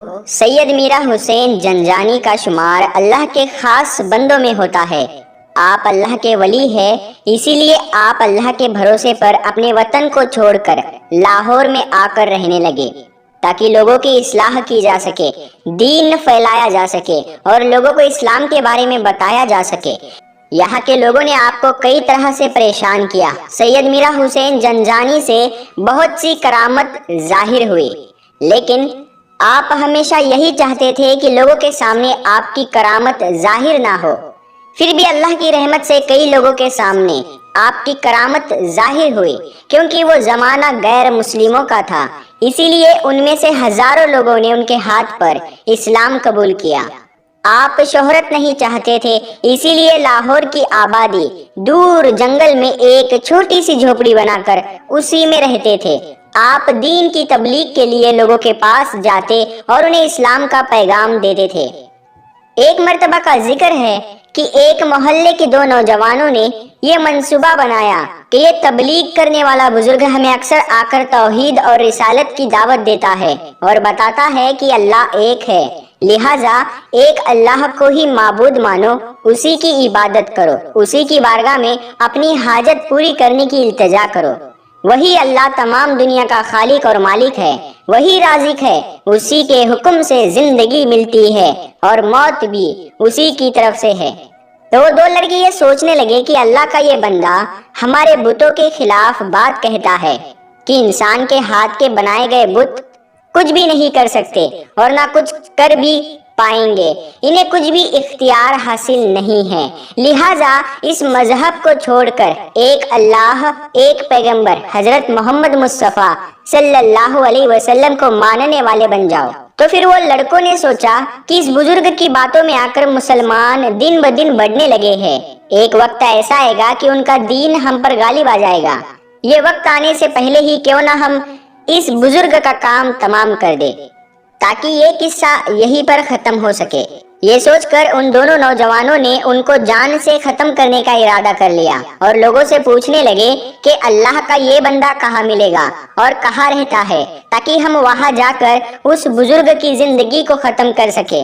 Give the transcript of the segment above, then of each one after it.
سید میرا حسین جنجانی کا شمار اللہ کے خاص بندوں میں ہوتا ہے۔ آپ اللہ کے ولی ہیں، اسی لیے آپ اللہ کے بھروسے پر اپنے وطن کو چھوڑ کر لاہور میں آ کر رہنے لگے تاکہ لوگوں کی اصلاح کی جا سکے، دین پھیلایا جا سکے اور لوگوں کو اسلام کے بارے میں بتایا جا سکے۔ یہاں کے لوگوں نے آپ کو کئی طرح سے پریشان کیا۔ سید میرا حسین جنجانی سے بہت سی کرامت ظاہر ہوئی، لیکن آپ ہمیشہ یہی چاہتے تھے کہ لوگوں کے سامنے آپ کی کرامت ظاہر نہ ہو۔ پھر بھی اللہ کی رحمت سے کئی لوگوں کے سامنے آپ کی کرامت ظاہر ہوئی، کیونکہ وہ زمانہ غیر مسلموں کا تھا، اسی لیے ان میں سے ہزاروں لوگوں نے ان کے ہاتھ پر اسلام قبول کیا۔ آپ شہرت نہیں چاہتے تھے، اسی لیے لاہور کی آبادی دور جنگل میں ایک چھوٹی سی جھوپڑی بنا کر اسی میں رہتے تھے۔ آپ دین کی تبلیغ کے لیے لوگوں کے پاس جاتے اور انہیں اسلام کا پیغام دیتے تھے۔ ایک مرتبہ کا ذکر ہے کہ ایک محلے کے دو نوجوانوں نے یہ منصوبہ بنایا کہ یہ تبلیغ کرنے والا بزرگ ہمیں اکثر آ کر توحید اور رسالت کی دعوت دیتا ہے اور بتاتا ہے کہ اللہ ایک ہے، لہٰذا ایک اللہ کو ہی معبود مانو، اسی کی عبادت کرو، اسی کی بارگاہ میں اپنی حاجت پوری کرنے کی التجا کرو۔ وہی اللہ تمام دنیا کا خالق اور مالک ہے، وہی رازق ہے، اسی کے حکم سے زندگی ملتی ہے اور موت بھی اسی کی طرف سے ہے۔ تو وہ دو لڑکے یہ سوچنے لگے کہ اللہ کا یہ بندہ ہمارے بتوں کے خلاف بات کہتا ہے کہ انسان کے ہاتھ کے بنائے گئے بت کچھ بھی نہیں کر سکتے اور نہ کچھ کر بھی پائیں گے، انہیں کچھ بھی اختیار حاصل نہیں ہے، لہٰذا اس مذہب کو چھوڑ کر ایک اللہ، ایک پیغمبر حضرت محمد مصطفیٰ صلی اللہ علیہ وسلم کو ماننے والے بن جاؤ۔ تو پھر وہ لڑکوں نے سوچا کہ اس بزرگ کی باتوں میں آ کر مسلمان دن بدن بڑھنے لگے ہیں، ایک وقت ایسا آئے گا کہ ان کا دین ہم پر غالب آ جائے گا، یہ وقت آنے سے پہلے ہی کیوں نہ ہم اس بزرگ کا کام تمام کر دے تاکہ یہ قصہ یہیں پر ختم ہو سکے۔ یہ سوچ کر ان دونوں نوجوانوں نے ان کو جان سے ختم کرنے کا ارادہ کر لیا اور لوگوں سے پوچھنے لگے کہ اللہ کا یہ بندہ کہاں ملے گا اور کہاں رہتا ہے تاکہ ہم وہاں جا کر اس بزرگ کی زندگی کو ختم کر سکے۔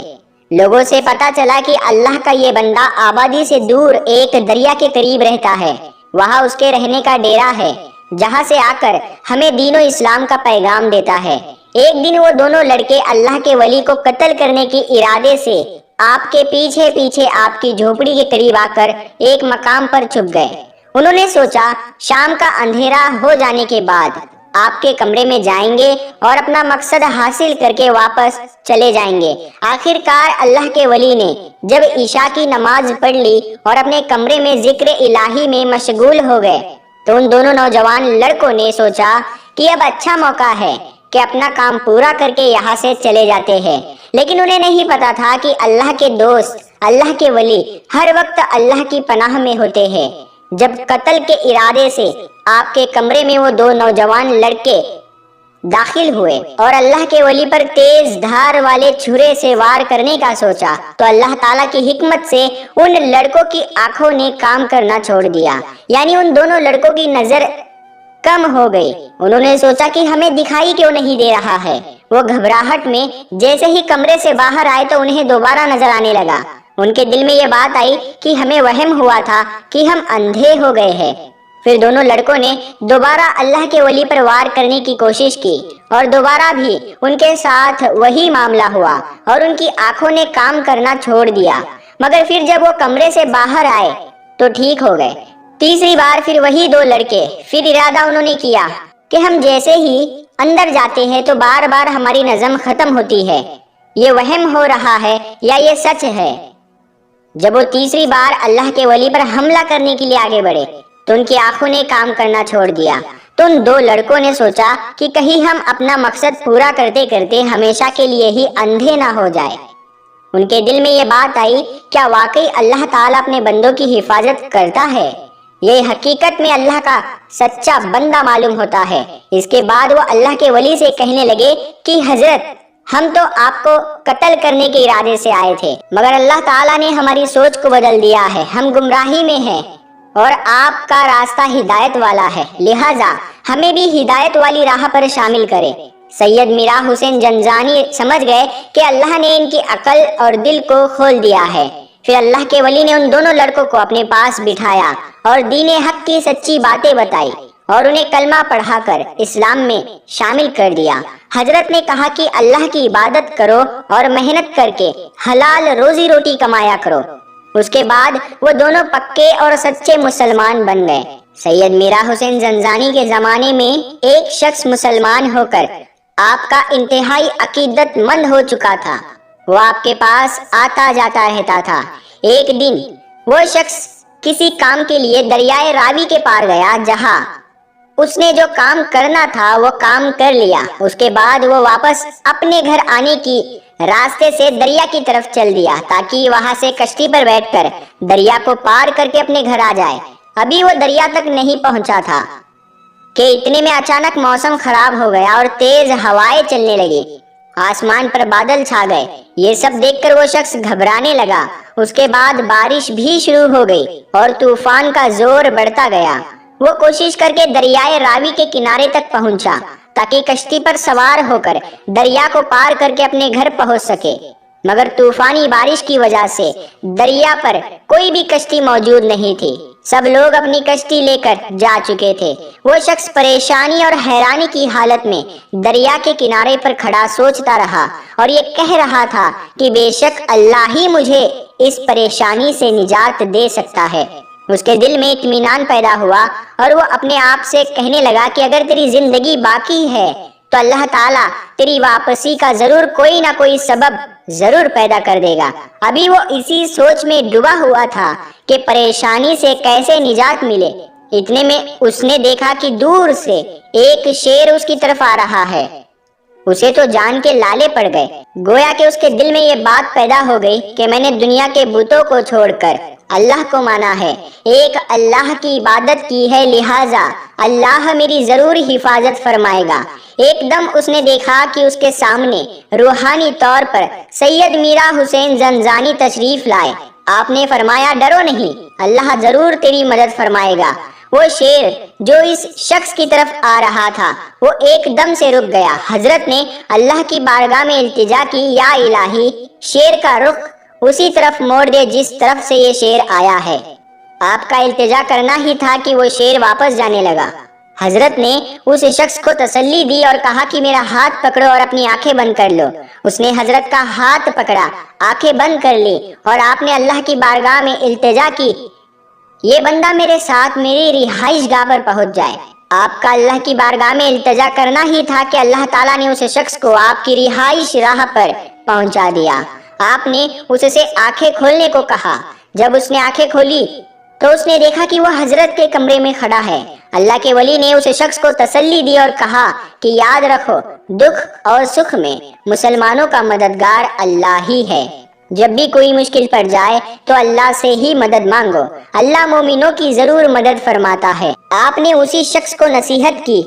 لوگوں سے پتا چلا کہ اللہ کا یہ بندہ آبادی سے دور ایک دریا کے قریب رہتا ہے، وہاں اس کے رہنے کا ڈیرا ہے، جہاں سے آ کر ہمیں دین و اسلام کا پیغام دیتا ہے۔ ایک دن وہ دونوں لڑکے اللہ کے ولی کو قتل کرنے کے ارادے سے آپ کے پیچھے پیچھے آپ کی جھوپڑی کے قریب آ کر ایک مقام پر چھپ گئے۔ انہوں نے سوچا شام کا اندھیرا ہو جانے کے بعد آپ کے کمرے میں جائیں گے اور اپنا مقصد حاصل کر کے واپس چلے جائیں گے۔ آخر کار اللہ کے ولی نے جب عشاء کی نماز پڑھ لی اور اپنے کمرے میں ذکر الہی میں مشغول ہو گئے تو ان دونوں نوجوان لڑکوں نے سوچا کہ اب اچھا موقع ہے کہ اپنا کام پورا کر کے یہاں سے چلے جاتے ہیں، لیکن انہیں نہیں پتا تھا کہ اللہ کے دوست، اللہ کے ولی ہر وقت اللہ کی پناہ میں ہوتے ہیں۔ جب قتل کے ارادے سے آپ کے کمرے میں وہ دو نوجوان لڑکے داخل ہوئے اور اللہ کے ولی پر تیز دھار والے چھرے سے وار کرنے کا سوچا تو اللہ تعالیٰ کی حکمت سے ان لڑکوں کی آنکھوں نے کام کرنا چھوڑ دیا، یعنی ان دونوں لڑکوں کی نظر کم ہو گئی۔ انہوں نے سوچا کہ ہمیں دکھائی کیوں نہیں دے رہا ہے۔ وہ گھبراہٹ میں جیسے ہی کمرے سے باہر آئے تو انہیں دوبارہ نظر آنے لگا۔ ان کے دل میں یہ بات آئی کہ ہمیں وہم ہوا تھا کہ ہم اندھے ہو گئے ہیں۔ پھر دونوں لڑکوں نے دوبارہ اللہ کے ولی پر وار کرنے کی کوشش کی اور دوبارہ بھی ان کے ساتھ وہی معاملہ ہوا اور ان کی آنکھوں نے کام کرنا چھوڑ دیا، مگر پھر جب وہ کمرے سے باہر آئے تو ٹھیک ہو گئے۔ تیسری بار پھر وہی دو لڑکے، پھر ارادہ انہوں نے کیا کہ ہم جیسے ہی اندر جاتے ہیں تو بار بار ہماری نظم ختم ہوتی ہے، یہ وہم ہو رہا ہے یا یہ سچ ہے؟ جب وہ تیسری بار اللہ کے ولی پر حملہ کرنے کے لیے آگے بڑھے تو ان کی آنکھوں نے کام کرنا چھوڑ دیا۔ تو ان دو لڑکوں نے سوچا کہ کہیں ہم اپنا مقصد پورا کرتے کرتے ہمیشہ کے لیے ہی اندھے نہ ہو جائے۔ ان کے دل میں یہ بات آئی، کیا واقعی اللہ تعالیٰ اپنے بندوں کی حفاظت کرتا ہے؟ یہ حقیقت میں اللہ کا سچا بندہ معلوم ہوتا ہے۔ اس کے بعد وہ اللہ کے ولی سے کہنے لگے کہ حضرت، ہم تو آپ کو قتل کرنے کے ارادے سے آئے تھے، مگر اللہ تعالیٰ نے ہماری سوچ کو بدل دیا ہے، ہم گمراہی میں ہیں اور آپ کا راستہ ہدایت والا ہے، لہٰذا ہمیں بھی ہدایت والی راہ پر شامل کرے۔ سید میرا حسین جنزانی سمجھ گئے کہ اللہ نے ان کی عقل اور دل کو کھول دیا ہے۔ پھر اللہ کے ولی نے ان دونوں لڑکوں کو اپنے پاس بٹھایا اور دین حق کی سچی باتیں بتائی اور انہیں کلمہ پڑھا کر اسلام میں شامل کر دیا۔ حضرت نے کہا کہ اللہ کی عبادت کرو اور محنت کر کے حلال روزی روٹی کمایا کرو۔ اس کے بعد وہ دونوں پکے اور سچے مسلمان بن گئے۔ سید میرا حسین جنزانی کے زمانے میں ایک شخص مسلمان ہو کر آپ کا انتہائی عقیدت مند ہو چکا تھا۔ وہ آپ کے پاس آتا جاتا رہتا تھا۔ ایک دن وہ شخص کسی کام کے لیے دریائے راوی کے پار گیا، جہاں اس نے جو کام کرنا تھا وہ کام کر لیا۔ اس کے بعد وہ واپس اپنے گھر آنے کی راستے سے دریا کی طرف چل دیا تاکہ وہاں سے کشتی پر بیٹھ کر دریا کو پار کر کے اپنے گھر آ جائے۔ ابھی وہ دریا تک نہیں پہنچا تھا کہ اتنے میں اچانک موسم خراب ہو گیا اور تیز ہوائیں چلنے لگی۔ آسمان پر بادل چھا گئے۔ یہ سب دیکھ کر وہ شخص گھبرانے لگا۔ اس کے بعد بارش بھی شروع ہو گئی اور طوفان کا زور بڑھتا گیا۔ وہ کوشش کر کے دریائے راوی کے کنارے تک پہنچا تاکہ کشتی پر سوار ہو کر دریا کو پار کر کے اپنے گھر پہنچ سکے، مگر طوفانی بارش کی وجہ سے دریا پر کوئی بھی کشتی موجود نہیں تھی۔ سب لوگ اپنی کشتی لے کر جا چکے تھے۔ وہ شخص پریشانی اور حیرانی کی حالت میں دریا کے کنارے پر کھڑا سوچتا رہا اور یہ کہہ رہا تھا کہ بے شک اللہ ہی مجھے اس پریشانی سے نجات دے سکتا ہے۔ اس کے دل میں اطمینان پیدا ہوا اور وہ اپنے آپ سے کہنے لگا کہ اگر تیری زندگی باقی ہے تو اللہ تعالیٰ تیری واپسی کا ضرور کوئی نہ کوئی سبب ضرور پیدا کر دے گا۔ ابھی وہ اسی سوچ میں ڈوبا ہوا تھا کہ پریشانی سے کیسے نجات ملے۔ اتنے میں اس نے دیکھا کہ دور سے ایک شیر اس کی طرف آ رہا ہے۔ اسے تو جان کے لالے پڑ گئے، گویا کہ اس کے دل میں یہ بات پیدا ہو گئی کہ میں نے دنیا کے بتوں کو چھوڑ کر اللہ کو مانا ہے، ایک اللہ کی عبادت کی ہے، لہٰذا اللہ میری ضرور حفاظت فرمائے گا۔ ایک دم اس نے دیکھا کہ اس کے سامنے روحانی طور پر سید میرا حسین جنزانی تشریف لائے۔ آپ نے فرمایا ڈرو نہیں، اللہ ضرور تیری مدد فرمائے گا۔ وہ شیر جو اس شخص کی طرف آ رہا تھا وہ ایک دم سے رک گیا۔ حضرت نے اللہ کی بارگاہ میں التجا کی، یا الہی شیر کا رخ اسی طرف موڑ دے جس طرف سے یہ شیر آیا ہے۔ آپ کا التجا کرنا ہی تھا کہ وہ شیر واپس جانے لگا۔ حضرت نے اس شخص کو تسلی دی اور کہا کہ میرا ہاتھ پکڑو اور اپنی آنکھیں بند کر لو۔ اس نے حضرت کا ہاتھ پکڑا، آنکھیں بند کر لی اور آپ نے اللہ کی بارگاہ میں التجا کی، یہ بندہ میرے ساتھ میری رہائش گاہ پر پہنچ جائے۔ آپ کا اللہ کی بارگاہ میں التجا کرنا ہی تھا کہ اللہ تعالیٰ نے اس شخص کو آپ کی رہائش راہ پر پہنچا دیا۔ آپ نے اس سے آنکھیں کھولنے کو کہا۔ جب اس نے آنکھیں کھولی تو اس نے دیکھا کہ وہ حضرت کے کمرے میں کھڑا ہے۔ اللہ کے ولی نے اس شخص کو تسلی دی اور کہا کہ یاد رکھو، دکھ اور سکھ میں مسلمانوں کا مددگار اللہ ہی ہے۔ جب بھی کوئی مشکل پڑ جائے تو اللہ سے ہی مدد مانگو، اللہ مومنوں کی ضرور مدد فرماتا ہے۔ آپ نے اسی شخص کو نصیحت کی،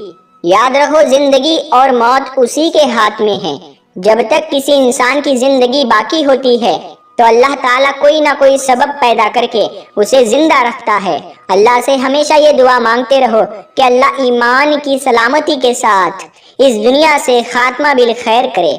یاد رکھو زندگی اور موت اسی کے ہاتھ میں ہے۔ جب تک کسی انسان کی زندگی باقی ہوتی ہے تو اللہ تعالیٰ کوئی نہ کوئی سبب پیدا کر کے اسے زندہ رکھتا ہے۔ اللہ سے ہمیشہ یہ دعا مانگتے رہو کہ اللہ ایمان کی سلامتی کے ساتھ اس دنیا سے خاتمہ بالخیر کرے۔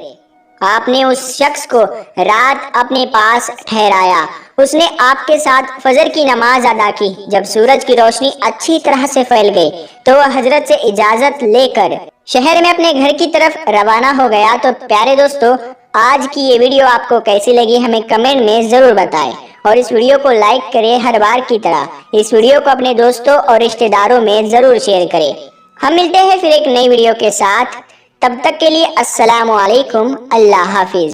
آپ نے اس شخص کو رات اپنے پاس ٹھہرایا۔ اس نے آپ کے ساتھ فجر کی نماز ادا کی۔ جب سورج کی روشنی اچھی طرح سے پھیل گئی تو وہ حضرت سے اجازت لے کر شہر میں اپنے گھر کی طرف روانہ ہو گیا۔ تو پیارے دوستو، آج کی یہ ویڈیو آپ کو کیسی لگی ہمیں کمنٹ میں ضرور بتائیں اور اس ویڈیو کو لائک کریں۔ ہر بار کی طرح اس ویڈیو کو اپنے دوستوں اور رشتہ داروں میں ضرور شیئر کریں۔ ہم ملتے ہیں پھر ایک نئی ویڈیو کے ساتھ، تب تک کے لیے السلام علیکم، اللہ حافظ۔